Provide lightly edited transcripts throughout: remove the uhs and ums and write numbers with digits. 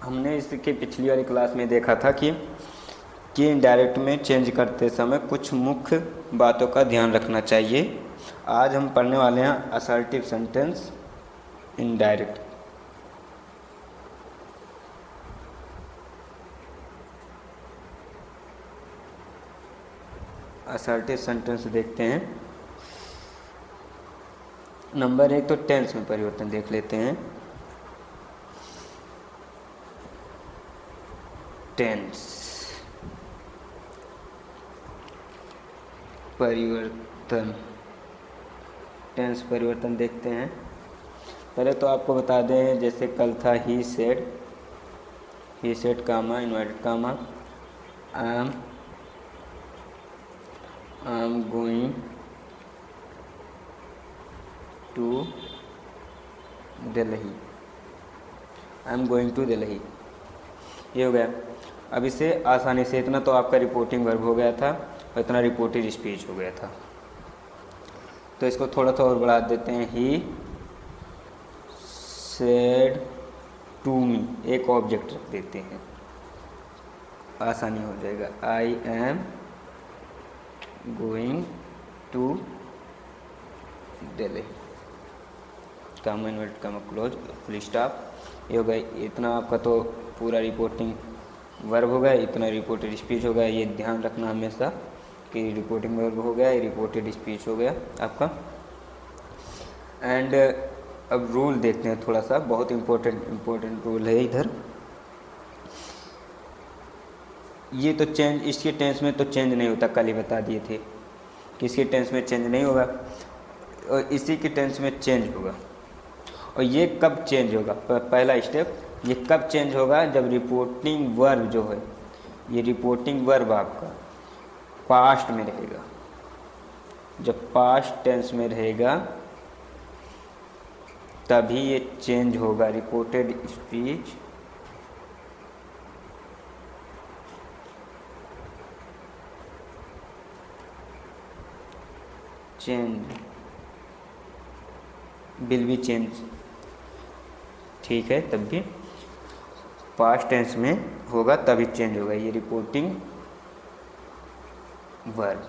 हमने इसके पिछली वाली क्लास में देखा था कि इनडायरेक्ट में चेंज करते समय कुछ मुख्य बातों का ध्यान रखना चाहिए। आज हम पढ़ने वाले हैं assertive sentence indirect. Assertive sentence देखते हैं। नंबर 1 तो टेंस में परिवर्तन देख लेते हैं। टेंस परिवर्तन, टेंस परिवर्तन देखते हैं। पहले तो आपको बता दें, जैसे कल था he said comma inverted comma I am going to Delhi, I am going to Delhi, ये हो गया। अब इसे आसानी से, इतना तो आपका रिपोर्टिंग वर्ब हो गया था और इतना रिपोर्टेड स्पीच हो गया था। तो इसको थोड़ा सा और बढ़ा देते हैं। ही सेड टू मी, एक ऑब्जेक्ट रख देते हैं, आसानी हो जाएगा। I am going to Delhi, comma inverted comma close full stop, ये हो गया। इतना आपका तो पूरा रिपोर्टिंग वर्ब हो गया, इतना रिपोर्टेड स्पीच हो गया। ये ध्यान रखना हमेशा कि रिपोर्टिंग वर्ब हो गया, रिपोर्टेड स्पीच हो गया आपका। एंड अब रूल देखते हैं थोड़ा सा, बहुत इम्पोर्टेंट रूल है इधर। ये तो चेंज, इसके टेंस में तो चेंज नहीं होता, कल ही बता दिए थे कि इसके टेंस में चेंज नहीं होगा और इसी के टेंस में चेंज होगा। और ये कब चेंज होगा? पहला स्टेप, ये कब चेंज होगा? जब रिपोर्टिंग वर्ब जो है, ये रिपोर्टिंग वर्ब आपका पास्ट में रहेगा। जब पास्ट टेंस में रहेगा तभी ये चेंज होगा। Reported speech change will be change, ठीक है। तब भी पास्ट टेंस में होगा तभी चेंज होगा ये रिपोर्टिंग वर्ब।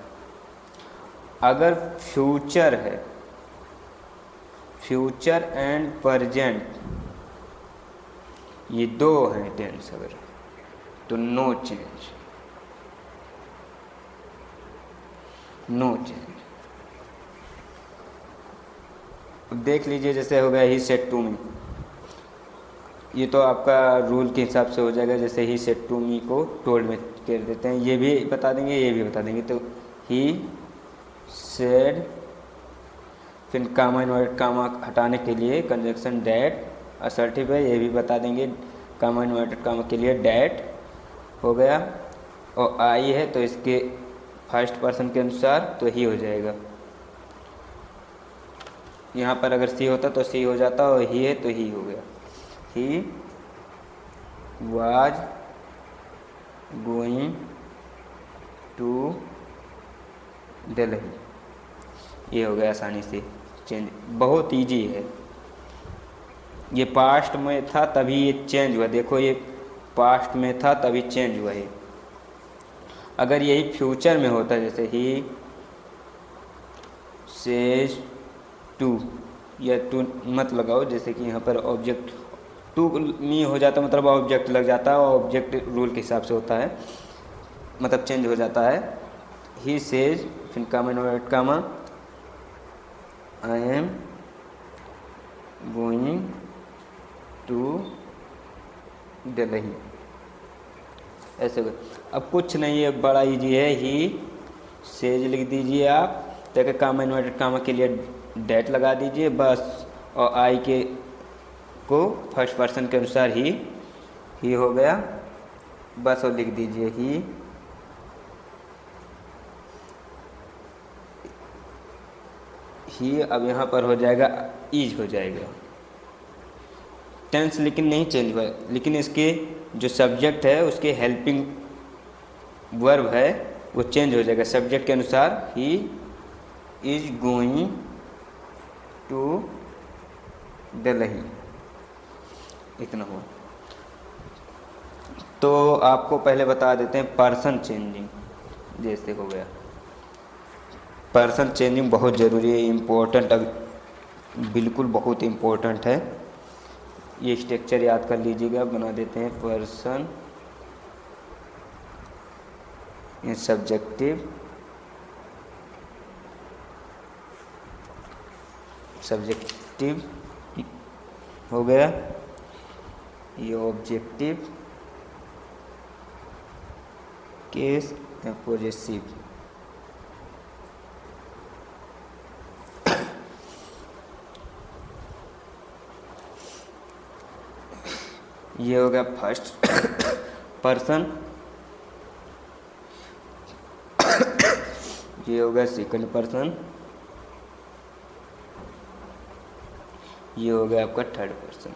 अगर फ्यूचर है, फ्यूचर एंड प्रेजेंट ये दो हैं टेंस अगर, तो नो चेंज, नो चेंज। देख लीजिए, जैसे हो गया ही सेड टू मी, ये तो आपका रूल के हिसाब से हो जाएगा। जैसे ही सेड टू मी को टोल्ड में कर देते हैं, ये भी बता देंगे, ये भी बता देंगे। तो ही सेड, फिर कामा इन्वर्टेड कामा हटाने के लिए कंजक्शन डैट असर्टिव है, ये भी बता देंगे। कामा इन्वर्टेड कामा के लिए डैट हो गया। और आई है तो इसके फर्स्ट पर्सन के अनुसार तो ही हो जाएगा। यहाँ पर अगर सी होता तो सी हो जाता, और ही है तो ही हो गया। He was going to Delhi, ये हो गया आसानी से चेंज, बहुत इजी है। ये पास्ट में था तभी ये चेंज हुआ, देखो ये पास्ट में था तभी चेंज हुआ है। अगर यही फ्यूचर में होता, जैसे ही सेज टू, या टू मत लगाओ, जैसे कि यहाँ पर ऑब्जेक्ट टू मी हो जाता, मतलब ऑब्जेक्ट लग जाता है, और ऑब्जेक्ट रूल के हिसाब से होता है, मतलब चेंज हो जाता है। ही सेज, फिर comma inverted comma I am going to Delhi, ऐसे। अब कुछ नहीं है, बड़ा इजी है। ही सेज लिख दीजिए आप, तो कामा इन्वर्टेड कामा के लिए डैट लगा दीजिए बस, और आई के को फर्स्ट पर्सन के अनुसार ही हो गया बस, और लिख दीजिए ही। अब यहाँ पर हो जाएगा इज, हो जाएगा टेंस, लेकिन नहीं चेंज हुआ, लेकिन इसके जो सब्जेक्ट है उसके हेल्पिंग वर्ब है वो चेंज हो जाएगा सब्जेक्ट के अनुसार। He is going to Delhi, इतना हुआ। तो आपको पहले बता देते हैं पर्सन चेंजिंग। जैसे हो गया पर्सन चेंजिंग बहुत ज़रूरी है, इम्पोर्टेंट, बिल्कुल बहुत इम्पोर्टेंट है। ये स्ट्रक्चर याद कर लीजिएगा। बना देते हैं पर्सन इन सब्जेक्टिव, सब्जेक्टिव हो गया, ये ऑब्जेक्टिव केस या पॉजेसिव। ये हो गया फर्स्ट पर्सन, ये हो गया सेकंड पर्सन, ये हो गया आपका थर्ड पर्सन।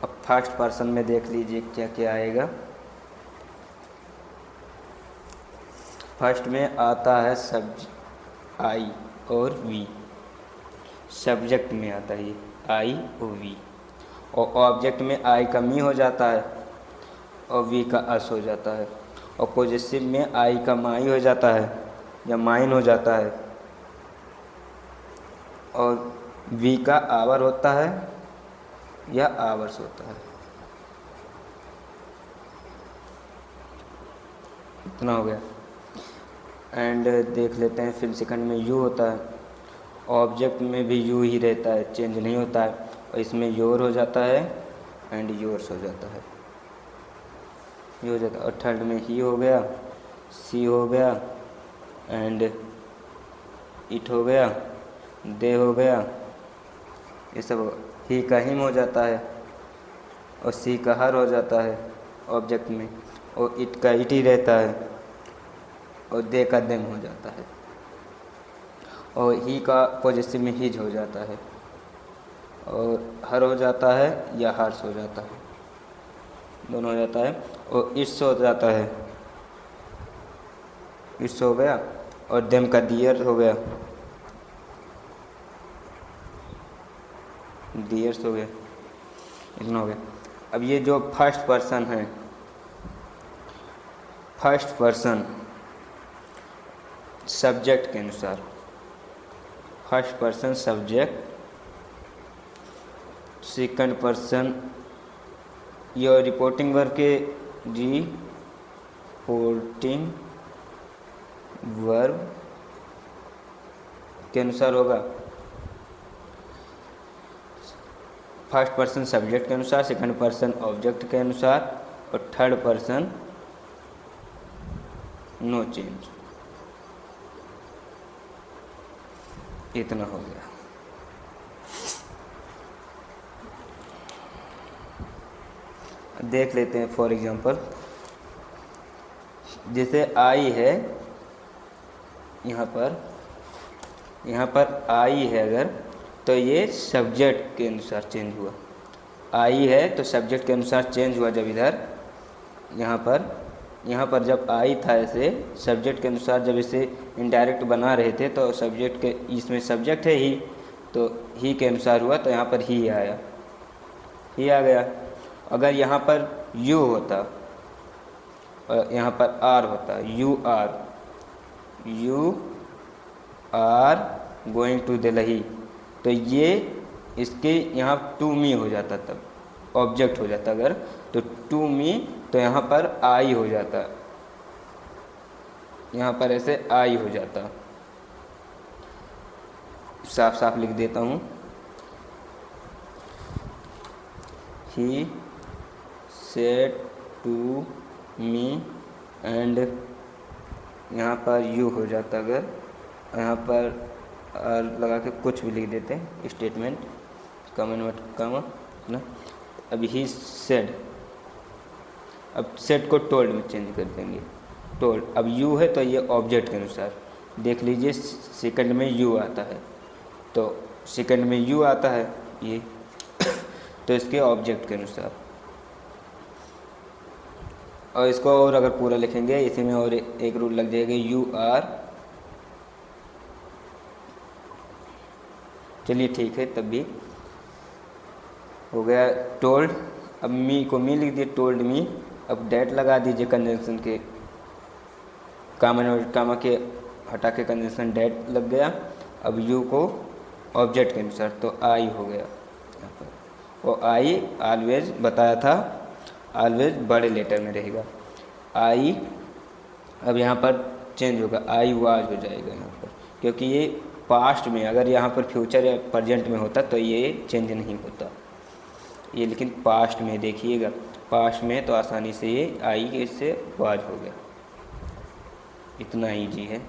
अब फर्स्ट पर्सन में देख लीजिए क्या क्या आएगा। फर्स्ट में आता है आई और वी, सब्जेक्ट में आता है ये आई और वी, और ऑब्जेक्ट में आई का मी हो जाता है और वी का अस हो जाता है, और पॉजेसिव में आई का माई हो जाता है या माइन हो जाता है, और वी का आवर होता है या आवर्स होता है। इतना हो गया। एंड देख लेते हैं फिर सेकंड में यू होता है, ऑब्जेक्ट में भी यू ही रहता है, चेंज नहीं होता है, और इसमें योर हो जाता है एंड योर्स हो जाता है, ये हो जाता है। और थर्ड में ही हो गया, सी हो गया एंड इट हो गया, दे हो गया, ये सब ही का हिम हो जाता है, और सी का हर हो जाता है ऑब्जेक्ट में, और इट का इट ही रहता है, और दे का देम हो जाता है, और ही का पॉजेसिव में हिज हो जाता है, और हर हो जाता है या हर्स हो जाता है, दोनों हो जाता है, और इट्स हो जाता है, इट्स हो गया, और देम का दियर हो गया, दियर्स हो गया, इतना हो गया। अब ये जो फर्स्ट पर्सन है, फर्स्ट पर्सन सब्जेक्ट के अनुसार, first person subject, second person ये रिपोर्टिंग वर्ब के रिपोर्टिंग वर्ब के अनुसार होगा। फर्स्ट पर्सन सब्जेक्ट के अनुसार, सेकंड पर्सन ऑब्जेक्ट के अनुसार, और थर्ड पर्सन नो चेंज। इतना हो गया। देख लेते हैं फॉर एग्जांपल, जैसे आई है, यहाँ पर आई है अगर, तो ये सब्जेक्ट के अनुसार चेंज हुआ। आई है तो सब्जेक्ट के अनुसार चेंज हुआ। जब इधर यहाँ पर जब आई था ऐसे सब्जेक्ट के अनुसार, जब इसे इनडायरेक्ट बना रहे थे तो सब्जेक्ट के, इसमें सब्जेक्ट है ही, तो ही के अनुसार हुआ, तो यहाँ पर ही आया, ही आ गया। अगर यहाँ पर यू होता और यहाँ पर आर होता, you are going to Delhi, तो ये इसके यहाँ टू मी हो जाता, तब ऑब्जेक्ट हो जाता। अगर तो टू मी, तो यहाँ पर आई हो जाता, यहाँ पर ऐसे आई हो जाता। साफ साफ लिख देता हूँ, he said to me, and यहाँ पर यू हो जाता। अगर यहाँ पर लगा के कुछ भी लिख देते हैं, स्टेटमेंट कॉमा ना। अब ही सेड, अब सेड को टोल्ड में चेंज कर देंगे, टोल्ड। अब यू है तो ये ऑब्जेक्ट के अनुसार, देख लीजिए सेकंड में यू आता है, तो सेकंड में यू आता है ये, तो इसके ऑब्जेक्ट के अनुसार। और इसको और अगर पूरा लिखेंगे, इसी में और एक रूल लग जाएगा, यू आर, चलिए ठीक है, तब भी हो गया टोल्ड, अब मी को मी लिख दिए, टोल्ड मी। अब डेट लगा दीजिए कंजंक्शन के, कामा के हटा के कंजंक्शन डेट लग गया। अब यू को ऑब्जेक्ट के अनुसार तो आई हो गया यहाँ पर। और आई ऑलवेज बताया था, ऑलवेज बड़े लेटर में रहेगा। आई अब यहाँ पर चेंज होगा, आई वाज हो जाएगा यहाँ पर, क्योंकि ये पास्ट में, अगर यहाँ पर फ्यूचर या प्रेजेंट में होता तो ये चेंज नहीं होता ये, लेकिन पास्ट में देखिएगा, पास्ट में तो आसानी से ये आई के इससे वाज हो गया। इतना ईजी है।